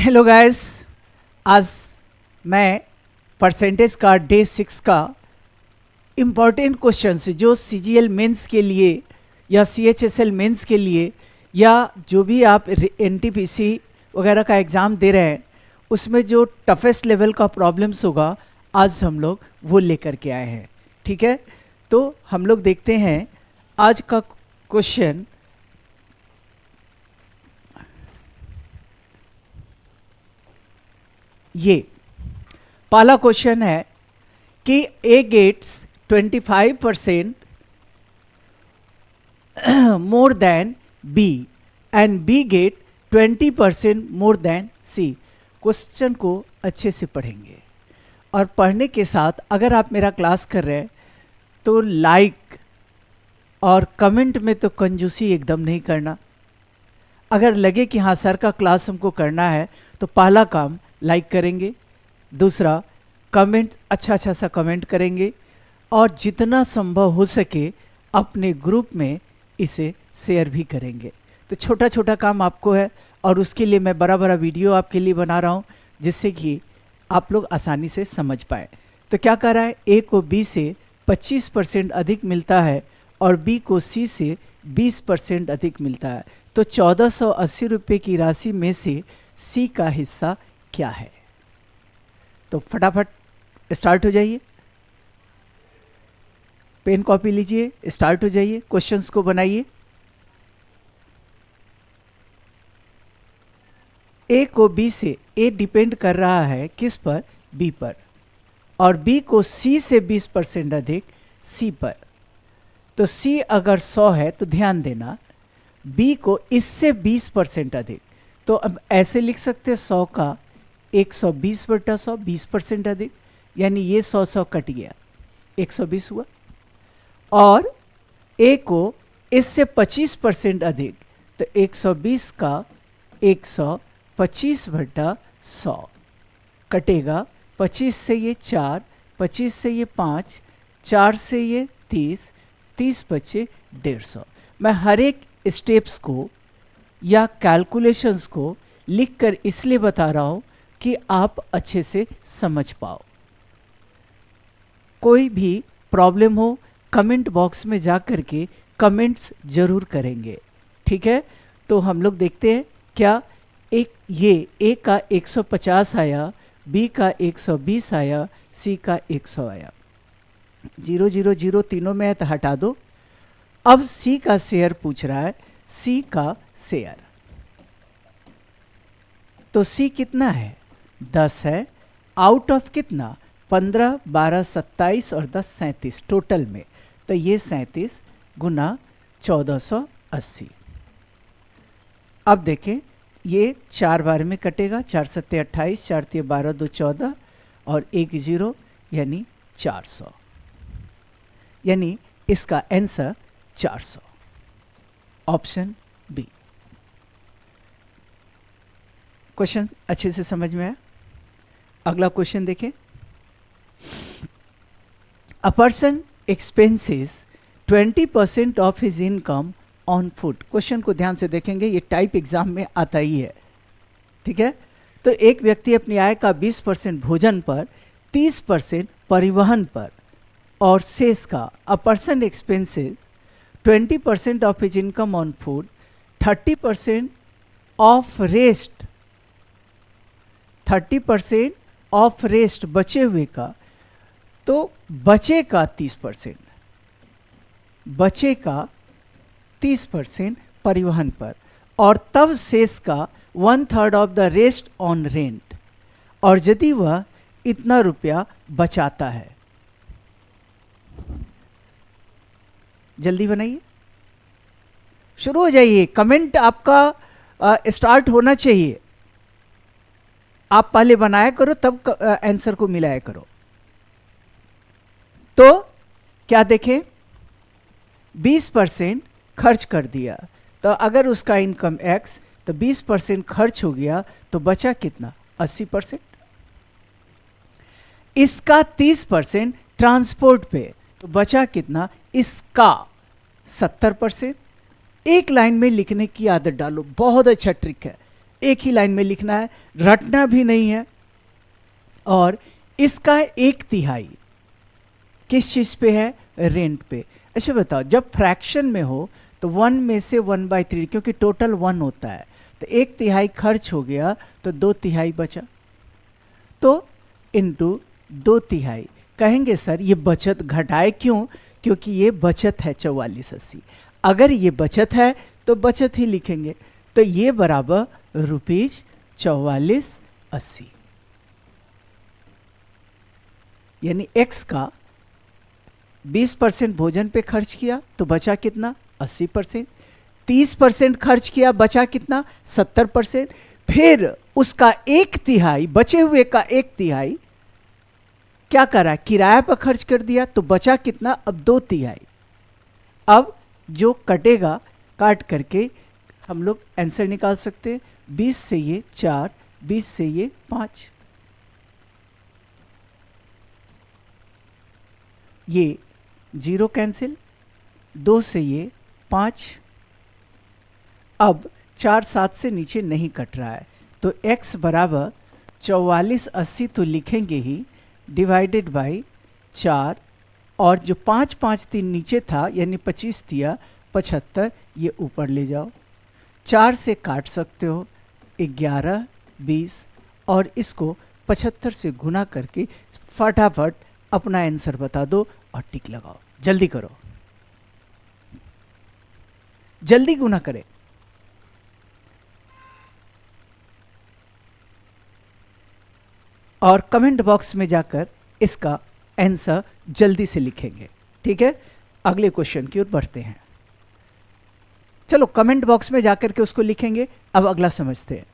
Hello guys, आज मैं percentage का डे 6 का इम्पॉर्टेंट क्वेश्चन जो सीजीएल मेंस के लिए या सीएचएसएल मेंस के लिए या जो भी आप एनटीपीसी वगैरह का एग्ज़ाम दे रहे हैं उसमें जो टफेस्ट लेवल का प्रॉब्लम्स होगा आज हम लोग वो लेकर के आए हैं। ठीक है, तो हम लोग देखते हैं आज का क्वेश्चन। ये पहला क्वेश्चन है कि A gets 25% more than B and B get 20% more than C. Question को अच्छे से पढ़ेंगे और पढ़ने के साथ अगर आप मेरा क्लास कर रहे हैं तो लाइक और कमेंट में तो कंजूसी एकदम नहीं करना। अगर लगे कि हाँ सर का क्लास हमको करना है तो पहला काम लाइक करेंगे, दूसरा कमेंट अच्छा सा कमेंट करेंगे और जितना संभव हो सके अपने ग्रुप में इसे शेयर भी करेंगे। तो छोटा छोटा काम आपको है और उसके लिए मैं बड़ा वीडियो आपके लिए बना रहा हूँ जिससे कि आप लोग आसानी से समझ पाए। तो क्या कर रहा है, ए को बी से 25% अधिक मिलता है और बी को सी से 20% अधिक मिलता है। तो 1480 रुपये की राशि में से सी का हिस्सा क्या है। तो फटाफट स्टार्ट हो जाइए, पेन कॉपी लीजिए, स्टार्ट हो जाइए, क्वेश्चंस को बनाइए। ए को बी से, ए डिपेंड कर रहा है किस पर, बी पर, और बी को सी से 20% अधिक सी पर। तो सी अगर 100 है तो ध्यान देना बी को इससे 20% अधिक, तो अब ऐसे लिख सकते हैं 100 का 120/100 20% अधिक, यानी ये 100 कट गया 120 हुआ। और ए को इससे 25% अधिक, तो 120 का 125/100 कटेगा। 25 से ये 4, 25 से ये 5, 4 से ये 30, 30 बचे 150। मैं हर एक स्टेप्स को या कैलकुलेशंस को लिखकर इसलिए बता रहा हूँ कि आप अच्छे से समझ पाओ। कोई भी प्रॉब्लम हो कमेंट बॉक्स में जा कर के कमेंट्स जरूर करेंगे, ठीक है। तो हम लोग देखते हैं क्या एक ये ए का 150 आया, बी का 120 आया, सी का 100 आया। 0 0 0 तीनों में है तो हटा दो। अब सी का शेयर पूछ रहा है, सी का शेयर, तो सी कितना है, 10 है। आउट ऑफ कितना, 15, 12, 27 और 10 37 टोटल में। तो ये 37 गुना 1480। अब देखें ये 4 बार में कटेगा, 4 सत्ते 28, 4 तिये 12, 2 14 और 1 0 यानी 400, यानी इसका आंसर 400, ऑप्शन बी। क्वेश्चन अच्छे से समझ में आया। अगला क्वेश्चन देखें। A person expenses 20% of his income on food. Question को ध्यान से देखेंगे, ये टाइप एग्जाम में आता ही है, ठीक है। तो एक व्यक्ति अपनी आय का 20% भोजन पर, 30% परिवहन पर और शेष का, a person expenses 20% of his income on food, 30% of rest, 30% of rest बचे हुए का, तो बचे का 30%, बचे का 30% परिवहन पर, और तब शेष का 1/3 of the rest on rent, और यदि वह इतना रुपया बचाता है। जल्दी बनाइए, शुरू हो जाइए, कमेंट आपका स्टार्ट होना चाहिए। आप पहले बनाया करो तब आंसर को मिलाया करो। तो क्या देखें, 20% खर्च कर दिया, तो अगर उसका इनकम x तो 20% खर्च हो गया, तो बचा कितना, 80%। इसका 30% ट्रांसपोर्ट पे, तो बचा कितना, इसका 70%। एक लाइन में लिखने की आदत डालो, बहुत अच्छा ट्रिक है। एक ही लाइन में लिखना है, रटना भी नहीं है। और इसका 1/3 किस चीज पे है? रेंट पे। अच्छा बताओ, जब फ्रैक्शन में हो तो 1 में से 1/3, क्योंकि टोटल 1 होता है, तो 1/3 खर्च हो गया तो 2/3 बचा, तो इंटू 2/3। कहेंगे सर ये बचत घटाए क्यों? क्योंकि ये बचत है 4480। अगर ये बचत है तो बचत ही लिखेंगे, तो ये बराबर ₹4480। यानी x का 20% भोजन पे खर्च किया तो बचा कितना? 80%। 30% खर्च किया, बचा कितना? 70%। फिर उसका 1/3, बचे हुए का 1/3 क्या करा? किराया पर खर्च कर दिया, तो बचा कितना? अब 2/3। अब जो कटेगा, काट करके हम लोग आंसर निकाल सकते हैं। 20 से ये 4, 20 से ये 5, ये 0 कैंसिल, 2 से ये 5। अब 4 7 से नीचे नहीं कट रहा है, तो x बराबर 4480 तो लिखेंगे ही, डिवाइडेड बाई 4, और जो 5 5 3 नीचे था यानी 25 दिया, 75 ये ऊपर ले जाओ, 4 से काट सकते हो, 11 20, और इसको 75 से गुना करके फटाफट अपना आंसर बता दो और टिक लगाओ। जल्दी करो, जल्दी गुना करें। और कमेंट बॉक्स में जाकर इसका आंसर जल्दी से लिखेंगे। ठीक है, अगले क्वेश्चन की ओर बढ़ते हैं। चलो कमेंट बॉक्स में जाकर के उसको लिखेंगे। अब अगला समझते हैं,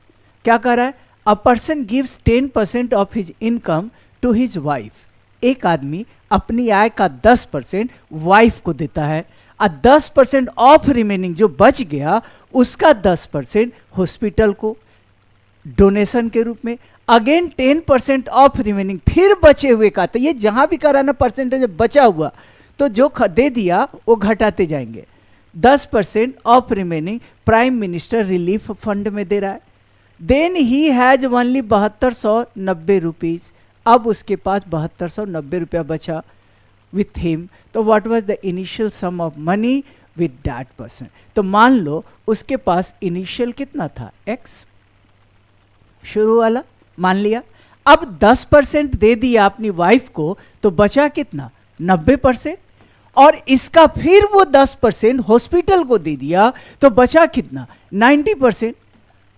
क्या कह रहा है? A person gives 10% of his income to his wife. एक आदमी अपनी आय का 10% वाइफ को देता है। 10% ऑफ रिमेनिंग, जो बच गया उसका 10% हॉस्पिटल को डोनेशन के रूप में। अगेन 10% ऑफ रिमेनिंग, फिर बचे हुए का, तो ये जहां भी कराना परसेंटेज बचा हुआ तो जो दे दिया वो घटाते जाएंगे। 10% of remaining prime minister relief fund में दे रहा है। Then he has only 7290 rupees. अब उसके पास 7290 रुपया बचा विथ हिम, तो what was the initial sum of money with that person. तो मान लो उसके पास इनिशियल कितना था? x, शुरू वाला मान लिया। अब 10% दे दिया अपनी वाइफ को, तो बचा कितना? 90%। और इसका फिर वो 10% हॉस्पिटल को दे दिया, तो बचा कितना? 90%।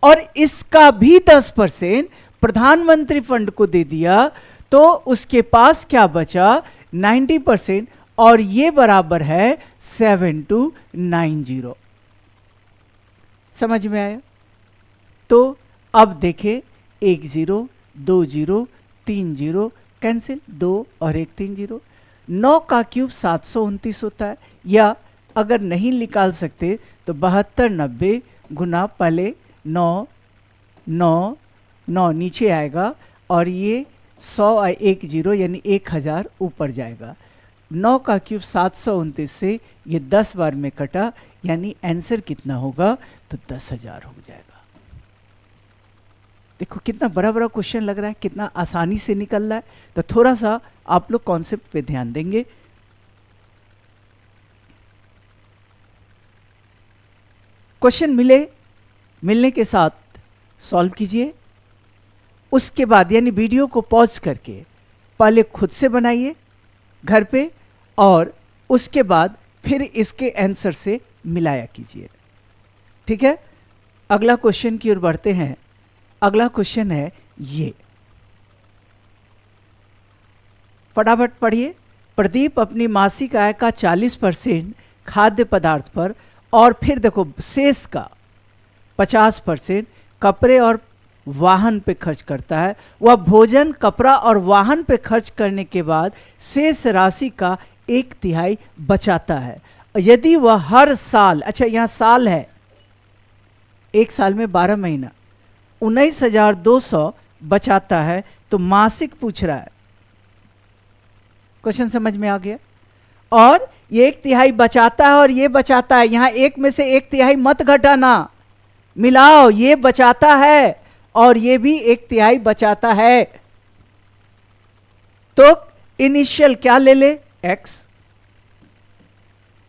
और इसका भी 10% प्रधानमंत्री फंड को दे दिया, तो उसके पास क्या बचा? 90%। और ये बराबर है 7290। समझ में आया? तो अब देखें, 1 0 2 0 3 0 कैंसिल, 2 और 1 3 0। 9 का क्यूब 729 होता है। या अगर नहीं निकाल सकते तो 7290 गुना, पहले 9 9 9 नीचे आएगा, और ये 100 और 1 0 यानी 1000 ऊपर जाएगा। 9 का क्यूब 729 से ये 10 बार में कटा, यानी आंसर कितना होगा? तो 10,000 हो जाएगा। देखो कितना बड़ा बड़ा क्वेश्चन लग रहा है, कितना आसानी से निकल रहा है। तो थोड़ा सा आप लोग कॉन्सेप्ट पे ध्यान देंगे। क्वेश्चन मिलने के साथ सॉल्व कीजिए। उसके बाद यानी वीडियो को पॉज करके पहले खुद से बनाइए घर पे, और उसके बाद फिर इसके आंसर से मिलाया कीजिए। ठीक है, अगला क्वेश्चन की ओर बढ़ते हैं। अगला क्वेश्चन है ये, फटाफट पढ़िए। प्रदीप अपनी मासिक आय का 40% खाद्य पदार्थ पर, और फिर देखो शेष का 50% कपड़े और वाहन पे खर्च करता है। वह भोजन, कपड़ा और वाहन पे खर्च करने के बाद शेष राशि का 1/3 बचाता है। यदि वह हर साल, अच्छा यहाँ साल है, एक साल में 12 महीना, 19,200 बचाता है, तो मासिक पूछ रहा है। क्वेश्चन समझ में आ गया? और ये 1/3 बचाता है और ये बचाता है, यहां एक में से 1/3 मत घटाना, मिलाओ, ये बचाता है और ये भी 1/3 बचाता है, तो इनिशियल क्या ले ले, x।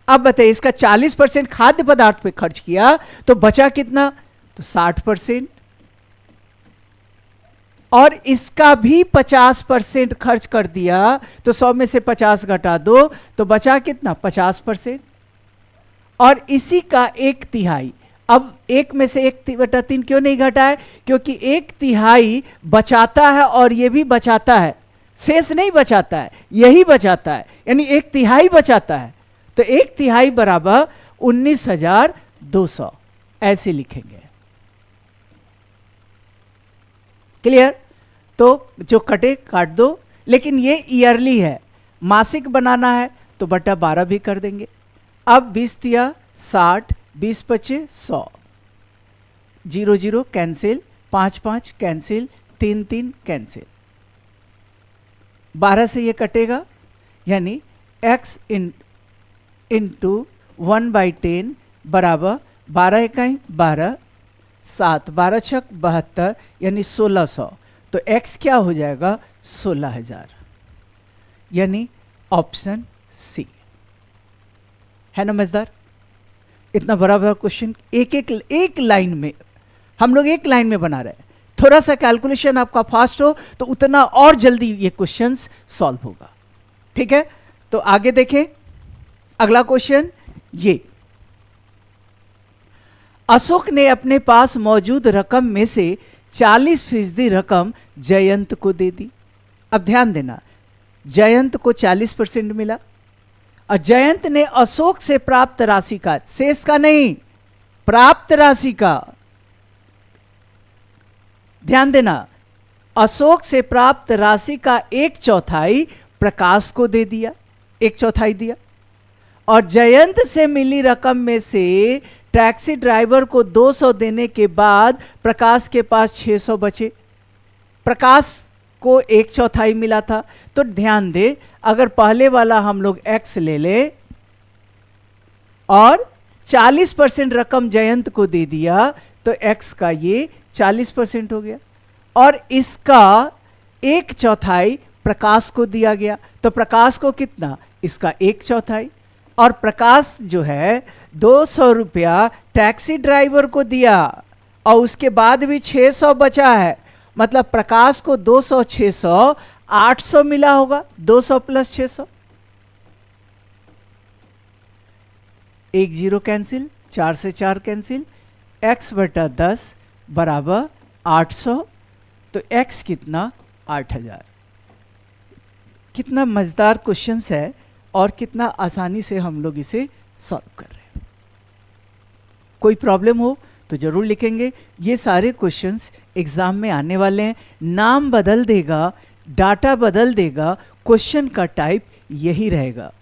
अब बताइए, इसका 40% खाद्य पदार्थ पे खर्च किया तो बचा कितना, तो 60%, और इसका भी 50% खर्च कर दिया तो 100 में से 50 घटा दो तो बचा कितना, 50%, और इसी का 1/3। अब 1 में से 1/3 क्यों नहीं घटा है, क्योंकि 1/3 बचाता है और ये भी बचाता है, शेष नहीं बचाता है, यही बचाता है, यानी 1/3 बचाता है, तो 1/3 बराबर 19,200 ऐसे लिखेंगे। क्लियर। तो जो कटे काट दो, लेकिन ये ईयरली है, मासिक बनाना है तो बटा 12 भी कर देंगे। अब 20 तिया 60, 20 पचे 100, 0 0 कैंसिल, 5 5 कैंसिल, 3 3 कैंसिल, 12 से ये कटेगा, यानी x इंटू 1/10 बराबर 12 इकाई 12, 7 12 छक 72, यानी 1600, तो x क्या हो जाएगा, 16,000, यानी ऑप्शन सी है ना मजेदार। इतना बड़ा बड़ा क्वेश्चन एक लाइन में, हम लोग एक लाइन में बना रहे हैं, थोड़ा सा कैलकुलेशन आपका फास्ट हो तो उतना और जल्दी ये क्वेश्चंस सॉल्व होगा। ठीक है, तो आगे देखें अगला क्वेश्चन। ये अशोक ने अपने पास मौजूद रकम में से 40% रकम जयंत को दे दी। अब ध्यान देना, जयंत को 40% मिला और जयंत ने अशोक से प्राप्त राशि का, शेष का नहीं, प्राप्त राशि का, ध्यान देना, अशोक से प्राप्त राशि का 1/4 प्रकाश को दे दिया, 1/4 दिया, और जयंत से मिली रकम में से टैक्सी ड्राइवर को 200 देने के बाद प्रकाश के पास 600 बचे। प्रकाश को 1/4 मिला था, तो ध्यान दे, अगर पहले वाला हम लोग x ले ले और 40% रकम जयंत को दे दिया तो x का ये 40% हो गया, और इसका 1/4 प्रकाश को दिया गया, तो प्रकाश को कितना, इसका 1/4, और प्रकाश जो है 200 रुपया टैक्सी ड्राइवर को दिया और उसके बाद भी 600 बचा है, मतलब प्रकाश को 200 600 800 मिला होगा, 200 प्लस 600, 1 0 कैंसिल, 4 से 4 कैंसिल, x/10 बराबर 800, तो x कितना, 8000। कितना मजेदार क्वेश्चंस है और कितना आसानी से हम लोग इसे सॉल्व कर रहे हैं। कोई प्रॉब्लम हो तो जरूर लिखेंगे। ये सारे क्वेश्चंस एग्जाम में आने वाले हैं, नाम बदल देगा, डाटा बदल देगा, क्वेश्चन का टाइप यही रहेगा।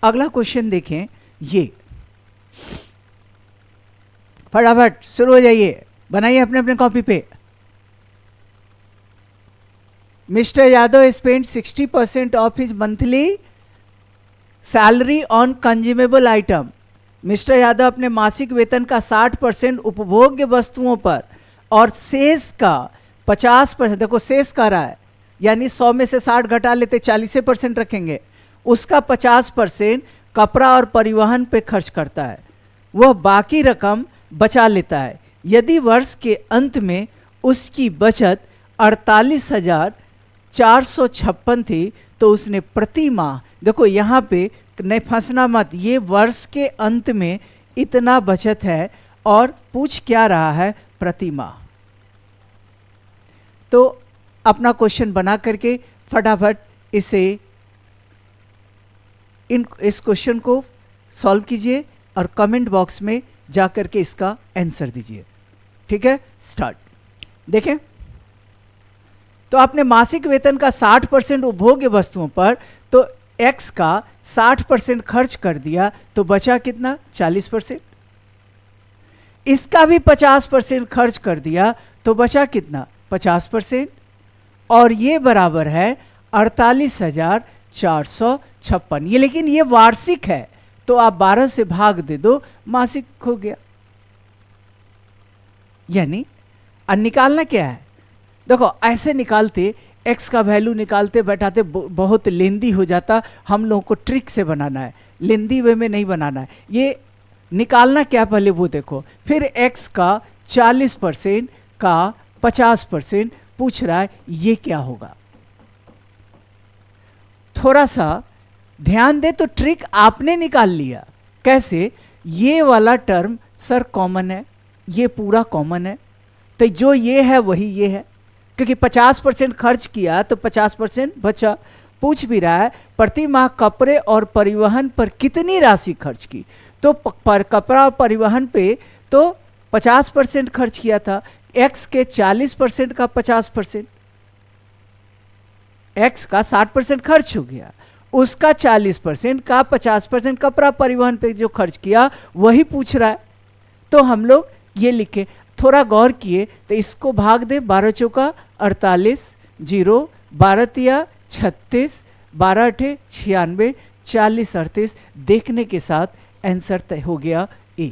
अगला क्वेश्चन देखें, ये फटाफट शुरू हो जाइए, बनाइए अपने अपने कॉपी पे। Mister Yadav spend 60% of his monthly salary on consumable item. Mister Yadav अपने मासिक वेतन का 60% उपभोग्य वस्तुओं पर और शेष का 50%, देखो शेष का रहा है, यानी 100 में से 60 घटा लेते 40% रखेंगे, उसका 50% कपड़ा और परिवहन पे खर्च करता है, वह बाकी रकम बचा लेता है। यदि वर्ष के अंत में उसकी बचत 48,456 थी तो उसने प्रति माह, देखो यहाँ पे नहीं फंसना मत, ये वर्ष के अंत में इतना बचत है और पूछ क्या रहा है, प्रति माह। तो अपना क्वेश्चन बना करके फटाफट इस क्वेश्चन को सॉल्व कीजिए और कमेंट बॉक्स में जा करके इसका आंसर दीजिए। ठीक है, स्टार्ट। देखें तो आपने मासिक वेतन का 60% उपभोग्य वस्तुओं पर, तो x का 60% खर्च कर दिया तो बचा कितना, 40%। इसका भी 50% खर्च कर दिया तो बचा कितना, 50%, और ये बराबर है 48,456। 456। ये लेकिन ये वार्षिक है, तो आप 12 से भाग दे दो, मासिक हो गया। यानी निकालना क्या है, देखो ऐसे निकालते, x का वैल्यू निकालते बैठाते बहुत लेंदी हो जाता। हम लोगों को ट्रिक से बनाना है, लेंदी वे में नहीं बनाना है। ये निकालना क्या पहले वो देखो। फिर x का 40% का 50% पूछ रहा है, ये क्या होगा। थोड़ा सा ध्यान दे तो ट्रिक आपने निकाल लिया। कैसे, ये वाला टर्म सर कॉमन है, ये पूरा कॉमन है, तो जो ये है वही ये है, क्योंकि 50% खर्च किया तो 50% बचा। पूछ भी रहा है प्रति माह कपड़े और परिवहन पर कितनी राशि खर्च की, तो पर कपड़ा और परिवहन पे तो 50% खर्च किया था। x के 40% का 50%, x का 60% खर्च हो गया, उसका 40% का 50% कपड़ा परिवहन पे जो खर्च किया वही पूछ रहा है। तो हम लोग ये लिखे, थोड़ा गौर किए तो इसको भाग दे, 12 चौका 48, 0 12 तिया 36, 12 अठे 96, 40 38, देखने के साथ आंसर तय हो गया ए।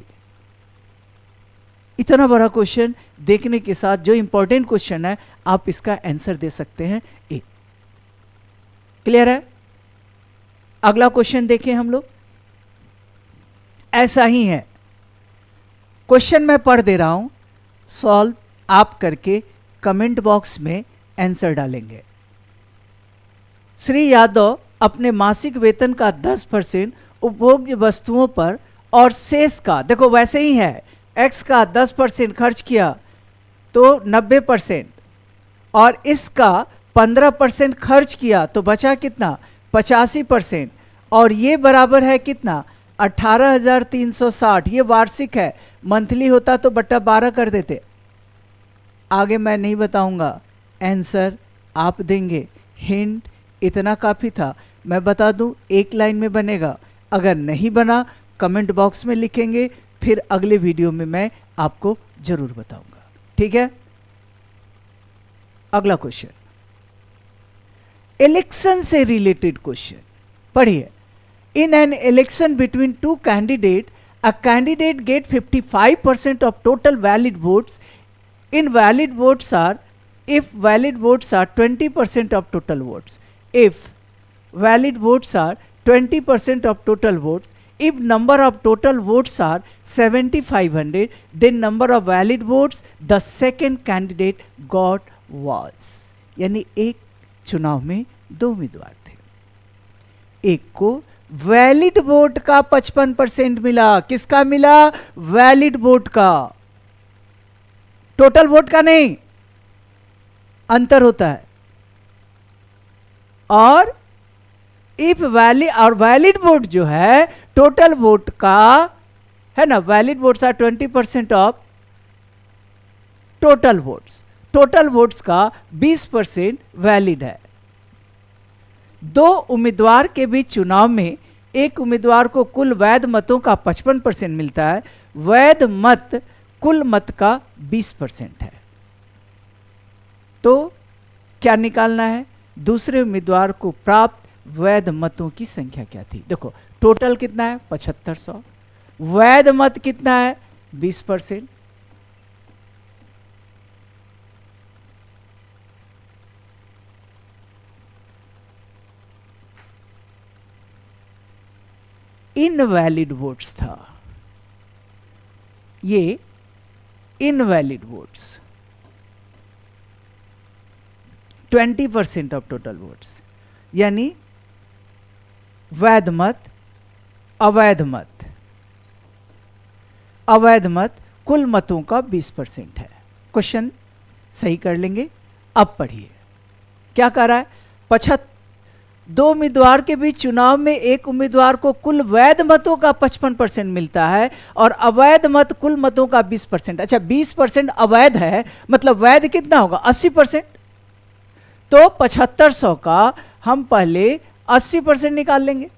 इतना बड़ा क्वेश्चन देखने के साथ जो इंपॉर्टेंट क्वेश्चन है, आप इसका आंसर दे सकते हैं ए। क्लियर है। अगला क्वेश्चन देखें हम लोग, ऐसा ही है। क्वेश्चन मैं पढ़ दे रहा हूं, सॉल्व आप करके कमेंट बॉक्स में आंसर डालेंगे। श्री यादव अपने मासिक वेतन का 10% उपभोग्य वस्तुओं पर और शेष का, देखो वैसे ही है, x का 10% खर्च किया तो 90%, और इसका 15% खर्च किया तो बचा कितना, 85%, और ये बराबर है कितना, 18,360। ये वार्षिक है, मंथली होता तो बट्टा 12 कर देते। आगे मैं नहीं बताऊंगा, आंसर आप देंगे। हिंट इतना काफ़ी था। मैं बता दूं, एक लाइन में बनेगा, अगर नहीं बना कमेंट बॉक्स में लिखेंगे, फिर अगले वीडियो में मैं आपको जरूर बताऊंगा। ठीक है। अगला क्वेश्चन, इलेक्शन से रिलेटेड क्वेश्चन पढ़िए। In an election between two candidate, a candidate get 55% of total valid votes. Invalid votes are, if valid votes are 20% of total votes. If valid votes are 20% of total votes, if number of total votes are 7,500, then number of valid votes the second candidate got was. यानी एक चुनाव में दो उम्मीदवार थे, एक को valid vote का 55% मिला। किसका मिला, वैलिड वोट का, टोटल वोट का नहीं, अंतर होता है। और इफ वैलिड, और वैलिड वोट जो है टोटल वोट का है ना, valid votes are 20% of total votes, total votes का 20% वैलिड है। दो उम्मीदवार के बीच चुनाव में एक उम्मीदवार को कुल वैध मतों का 55% मिलता है, वैध मत कुल मत का 20% है। तो क्या निकालना है, दूसरे उम्मीदवार को प्राप्त वैध मतों की संख्या क्या थी। देखो टोटल कितना है 7500, वैध मत कितना है 20%। इनवैलिड वोट्स था, ये invalid votes 20% of total votes, यानी वैध मत, अवैध मत, अवैध मत कुल मतों का 20% है। क्वेश्चन सही कर लेंगे। अब पढ़िए क्या कह रहा है, दो उम्मीदवार के बीच चुनाव में एक उम्मीदवार को कुल वैध मतों का 55% मिलता है और अवैध मत कुल मतों का 20%। अच्छा 20% अवैध है, मतलब वैध कितना होगा 80%। तो 7500 का हम पहले 80% निकाल लेंगे,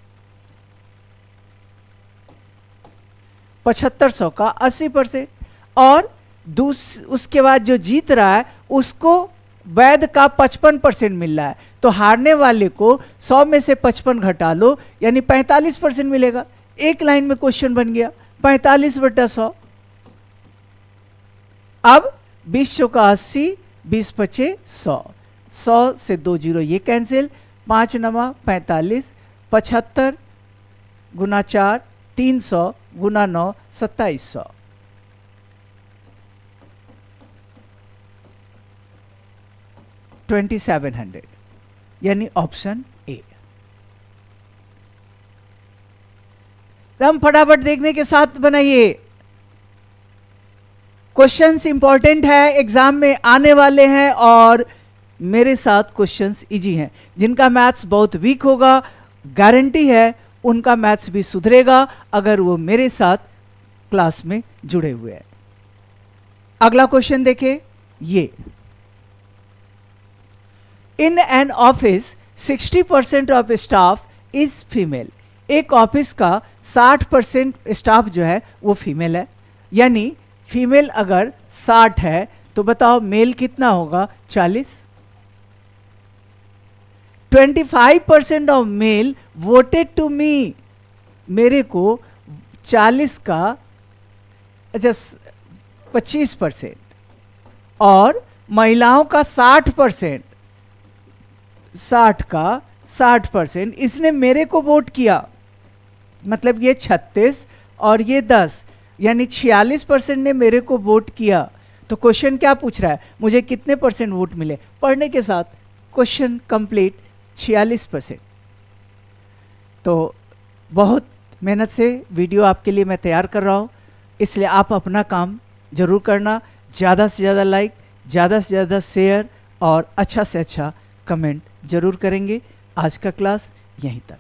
7500 का 80%, और उसके बाद जो जीत रहा है उसको वैध का 55% मिल रहा है, तो हारने वाले को 100 में से 55 घटा लो, यानी 45% मिलेगा। एक लाइन में क्वेश्चन बन गया 45/100। अब 20 चौका 80, 20 पचे 100, 100 से 2 जीरो ये कैंसिल, 5 नमा 45, 75 गुना 4 300 गुना 9 2700। $2700, यानी ऑप्शन ए। हम फटाफट देखने के साथ बनाइए। क्वेश्चंस इंपॉर्टेंट है, एग्जाम में आने वाले हैं और मेरे साथ क्वेश्चंस इजी हैं। जिनका मैथ्स बहुत वीक होगा, गारंटी है उनका मैथ्स भी सुधरेगा अगर वो मेरे साथ क्लास में जुड़े हुए हैं। अगला क्वेश्चन देखिए, ये in an office 60% of staff is female. एक ऑफिस का 60% स्टाफ जो है वो फीमेल है, यानी फीमेल अगर 60 है तो बताओ मेल कितना होगा? 40। 25% of male voted to me, मेरे को 40 का अच्छा 25%, और महिलाओं का 60%, 60 का 60%, इसने मेरे को वोट किया, मतलब ये 36 और ये 10, यानी 46% ने मेरे को वोट किया। तो क्वेश्चन क्या पूछ रहा है? मुझे कितने परसेंट वोट मिले? पढ़ने के साथ क्वेश्चन कंप्लीट, 46%। तो बहुत मेहनत से वीडियो आपके लिए मैं तैयार कर रहा हूँ, इसलिए आप अपना काम जरूर करना। ज़्यादा से ज़्यादा लाइक, ज़्यादा से ज़्यादा शेयर और अच्छा से अच्छा कमेंट जरूर करेंगे। आज का क्लास यहीं तक।